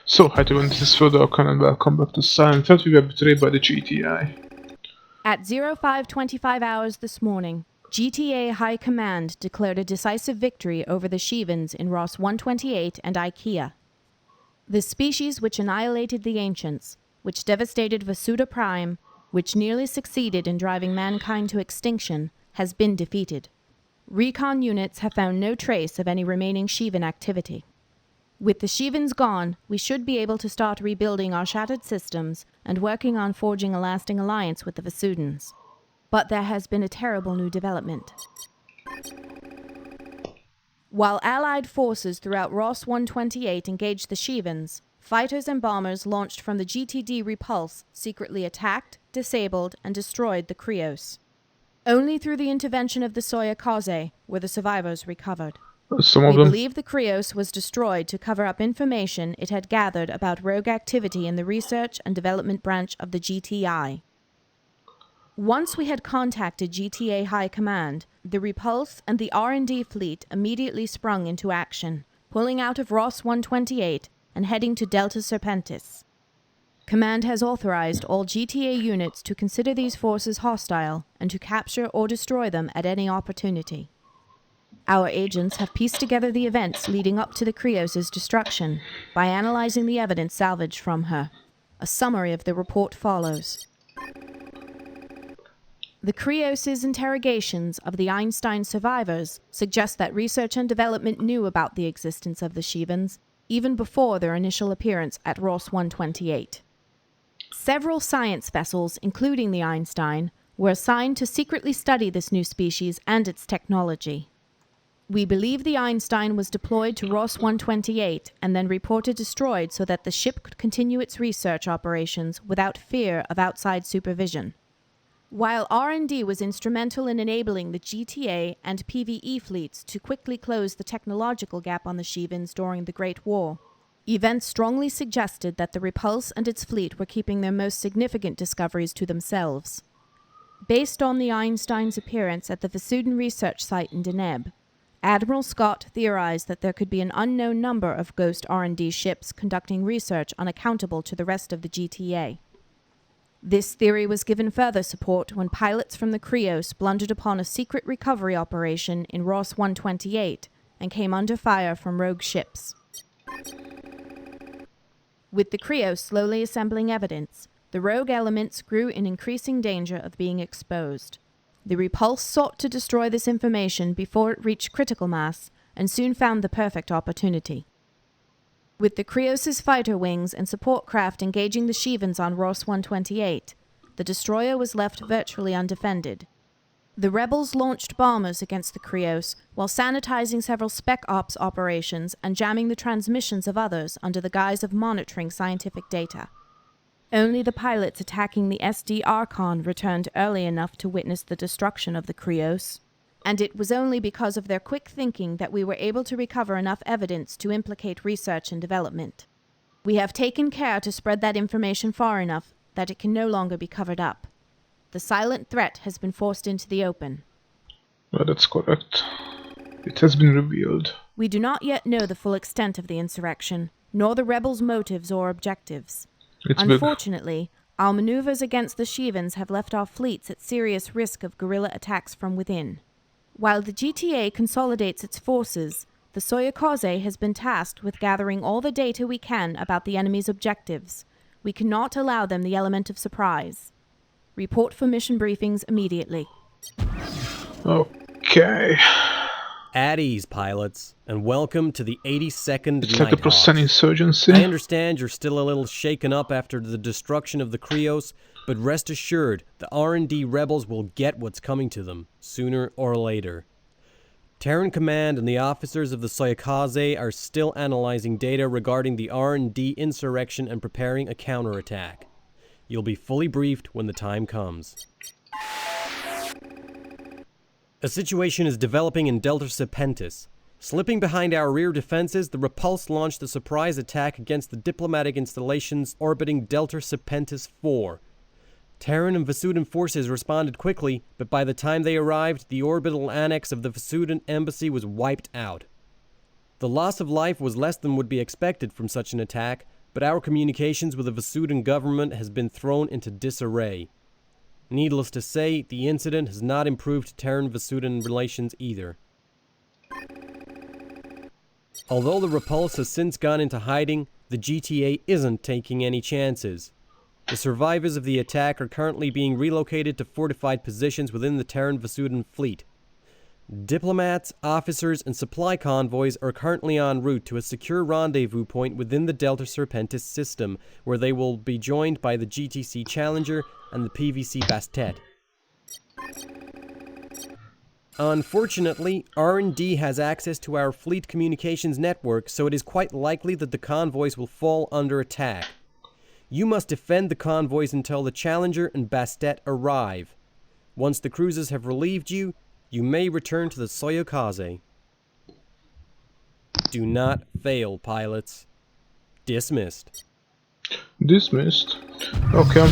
So, hi everyone, this is Fodorkan and welcome back to Seinfeld. We were betrayed by the GTI. At 05:25 hours this morning, GTA High Command declared a decisive victory over the Shivans in Ross 128 and IKEA. The species which annihilated the ancients, which devastated Vasuda Prime, which nearly succeeded in driving mankind to extinction, has been defeated. Recon units have found no trace of any remaining Shivan activity. With the Shivans gone, we should be able to start rebuilding our shattered systems and working on forging a lasting alliance with the Vasudans. But there has been a terrible new development. While Allied forces throughout Ross 128 engaged the Shivans, fighters and bombers launched from the GTD Repulse secretly attacked, disabled, and destroyed the Krios. Only through the intervention of the Soyakaze were the survivors recovered. Some of We them. believe the Krios was destroyed to cover up information it had gathered about rogue activity in the research and development branch of the GTI. Once we had contacted GTA High Command, the Repulse and the R&D fleet immediately sprung into action, pulling out of Ross 128 and heading to Delta Serpentis. Command has authorized all GTA units to consider these forces hostile and to capture or destroy them at any opportunity. Our agents have pieced together the events leading up to the Krios' destruction by analyzing the evidence salvaged from her. A summary of the report follows. The Krios' interrogations of the Einstein survivors suggest that research and development knew about the existence of the Shivans even before their initial appearance at Ross 128. Several science vessels, including the Einstein, were assigned to secretly study this new species and its technology. We believe the Einstein was deployed to Ross 128 and then reported destroyed so that the ship could continue its research operations without fear of outside supervision. While R&D was instrumental in enabling the GTA and PvE fleets to quickly close the technological gap on the Shivans during the Great War, events strongly suggested that the Repulse and its fleet were keeping their most significant discoveries to themselves. Based on the Einstein's appearance at the Vasudan research site in Deneb, Admiral Scott theorized that there could be an unknown number of ghost R&D ships conducting research unaccountable to the rest of the GTA. This theory was given further support when pilots from the Krios blundered upon a secret recovery operation in Ross 128 and came under fire from rogue ships. With the Krios slowly assembling evidence, the rogue elements grew in increasing danger of being exposed. The Repulse sought to destroy this information before it reached critical mass, and soon found the perfect opportunity. With the Krios' fighter wings and support craft engaging the Shivans on Ross 128, the destroyer was left virtually undefended. The rebels launched bombers against the Krios while sanitizing several spec ops operations and jamming the transmissions of others under the guise of monitoring scientific data. Only the pilots attacking the SD Archon returned early enough to witness the destruction of the Krios, and it was only because of their quick thinking that we were able to recover enough evidence to implicate research and development. We have taken care to spread that information far enough that it can no longer be covered up. The silent threat has been forced into the open. Well, that's correct. It has been revealed. We do not yet know the full extent of the insurrection, nor the rebels' motives or objectives. It's big. Unfortunately, our maneuvers against the Shivans have left our fleets at serious risk of guerrilla attacks from within. While the GTA consolidates its forces, the Soyakaze has been tasked with gathering all the data we can about the enemy's objectives. We cannot allow them the element of surprise. Report for mission briefings immediately. Okay. At ease, pilots, and welcome to the 82nd It's like a Nighthawks. % insurgency. I understand you're still a little shaken up after the destruction of the Krios, but rest assured, the R&D rebels will get what's coming to them, sooner or later. Terran Command and the officers of the Soyakaze are still analyzing data regarding the R&D insurrection and preparing a counterattack. You'll be fully briefed when the time comes. A situation is developing in Delta Serpentis. Slipping behind our rear defenses, the Repulse launched a surprise attack against the diplomatic installations orbiting Delta Serpentis 4. Terran and Vasudan forces responded quickly, but by the time they arrived, the orbital annex of the Vasudan embassy was wiped out. The loss of life was less than would be expected from such an attack, but our communications with the Vasudan government has been thrown into disarray. Needless to say, the incident has not improved Terran-Vasudan relations either. Although the Repulse has since gone into hiding, the GTA isn't taking any chances. The survivors of the attack are currently being relocated to fortified positions within the Terran-Vasudan fleet. Diplomats, officers, and supply convoys are currently en route to a secure rendezvous point within the Delta Serpentis system, where they will be joined by the GTC Challenger and the PVC Bastet. Unfortunately, R&D has access to our fleet communications network, so it is quite likely that the convoys will fall under attack. You must defend the convoys until the Challenger and Bastet arrive. Once the cruisers have relieved you, you may return to the Soyokaze. Do not fail, pilots. Dismissed. Dismissed. Okay.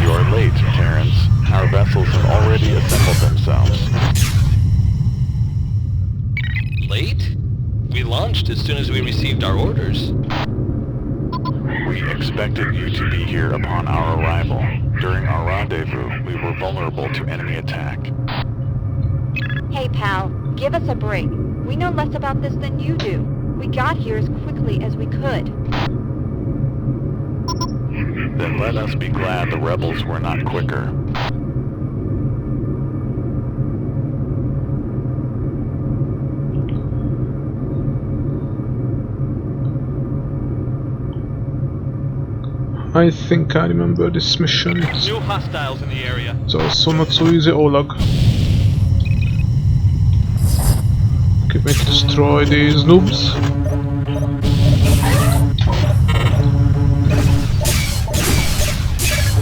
You are late, Terrans. Our vessels have already assembled themselves. Late? We launched as soon as we received our orders. We expected you to be here upon our arrival. During our rendezvous, we were vulnerable to enemy attack. Hey pal, give us a break. We know less about this than you do. We got here as quickly as we could. Then let us be glad the rebels were not quicker. I think I remember this mission. New hostiles in the area. It's also not so easy, Olag. Okay, we can destroy these noobs.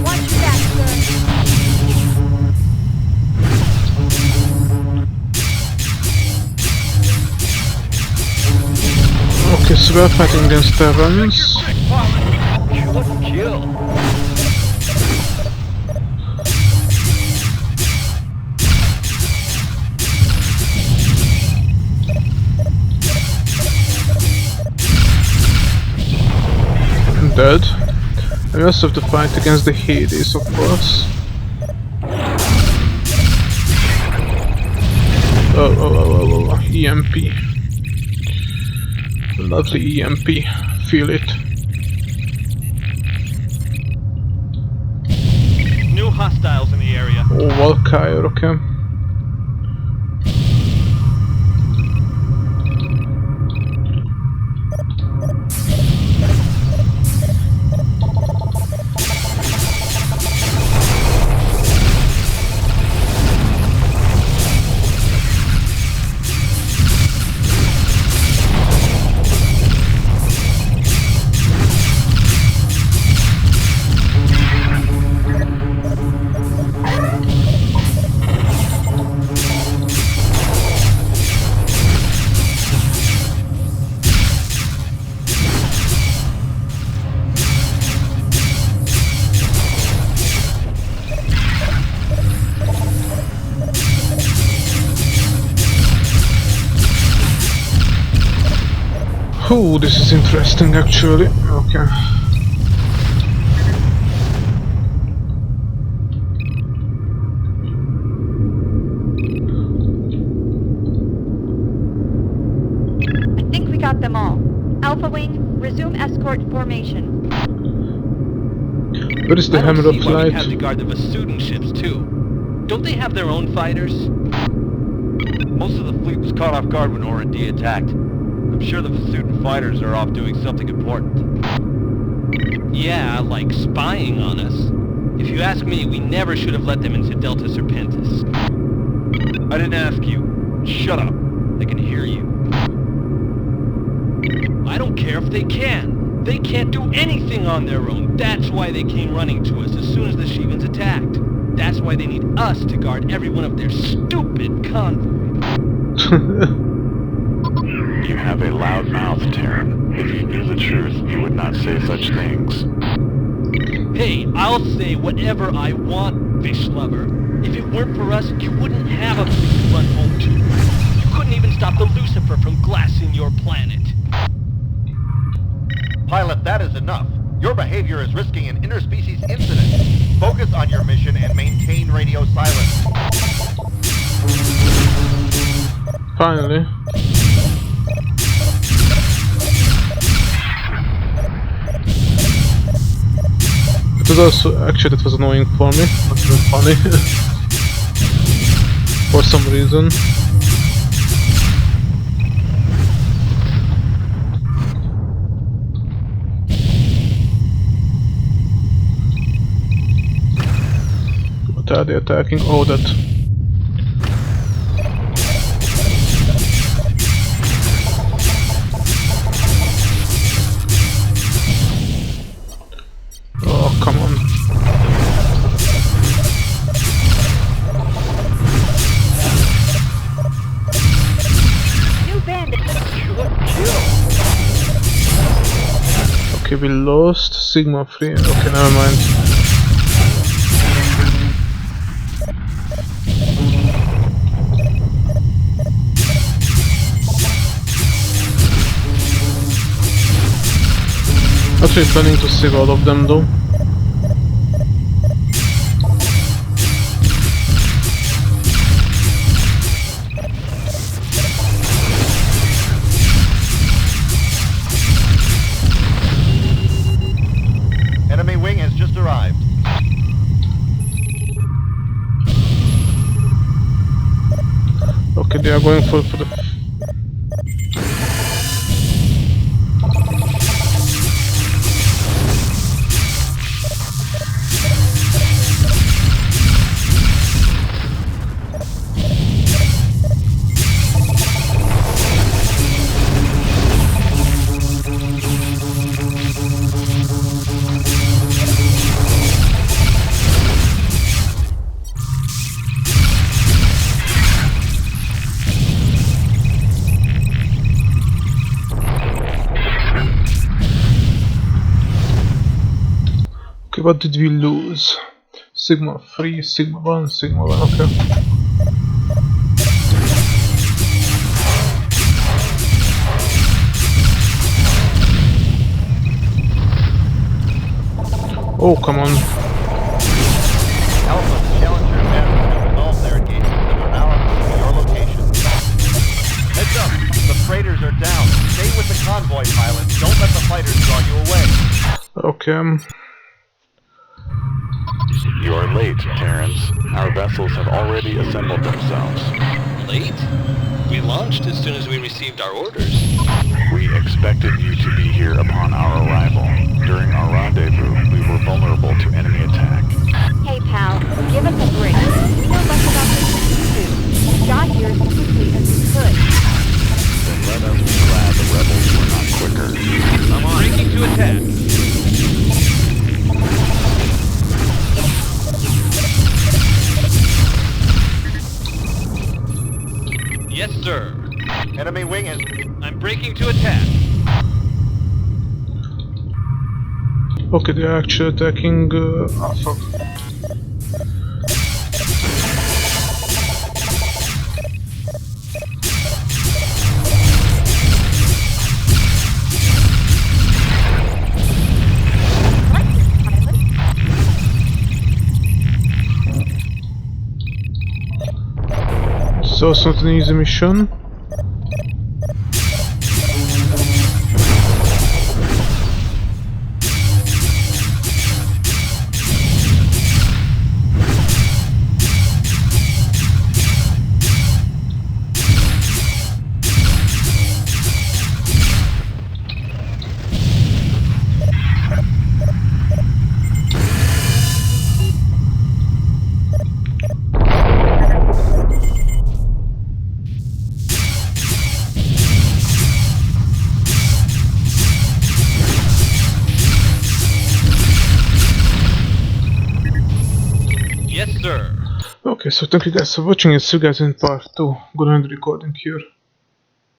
Watch your back, sir. Okay, so we're fighting against Terrans. What kill? I'm dead. I also have to fight against the Hades, of course. Oh, EMP. Lovely EMP. Feel it. New hostiles in the area. Oh, Valkyrie, okay. Oh, this is interesting actually. Okay. I think we got them all. Alpha Wing, resume escort formation. Where is the I hammer don't of see why we light? have to guard the Vasudan ships too. Don't they have their own fighters? Most of the fleet was caught off guard when R&D attacked. I'm sure the Vasudan fighters are off doing something important. Yeah, like spying on us. If you ask me, we never should have let them into Delta Serpentis. I didn't ask you. Shut up. They can hear you. I don't care if they can. They can't do anything on their own. That's why they came running to us as soon as the Shivans attacked. That's why they need us to guard every one of their stupid convoys. You have a loud mouth, Terran. If you knew the truth, you would not say such things. Hey, I'll say whatever I want, fish lover. If it weren't for us, you wouldn't have a fleet to run home to. You couldn't even stop the Lucifer from glassing your planet. Pilot, that is enough. Your behavior is risking an interspecies incident. Focus on your mission and maintain radio silence. Finally. It was also, actually it was annoying for me, not even funny. For some reason. What are they attacking? Oh, that. Oh, come on. New bandit. Okay, we lost Sigma 3. Okay, never mind. Actually planning to save all of them though. Enemy wing has just arrived. Okay, they are going for the... Okay, what did we lose? Sigma 3, Sigma 1, Sigma 1, okay. Oh, come on. Alpha, the Challenger managed to resolve their engagement and are now on your location. Heads up, the freighters are down. Stay with the convoy, pilot. Don't let the fighters draw you away. Okay. You are late, Terrence. Our vessels have already assembled themselves. Late? We launched as soon as we received our orders. We expected you to be here upon our arrival. During our rendezvous, we were vulnerable to enemy attack. Hey, pal, give us a break. We know less about this than you do. We got here as quickly as we could. Then let us be glad the rebels were not quicker. Come on. Breaking to attack. Yes, sir. Enemy wing is... I'm breaking to attack. Okay, they are actually attacking Alpha. So it's not an easy mission. Yes, sir. Okay, so thank you guys for watching and see you guys in part 2. Gonna end the recording here.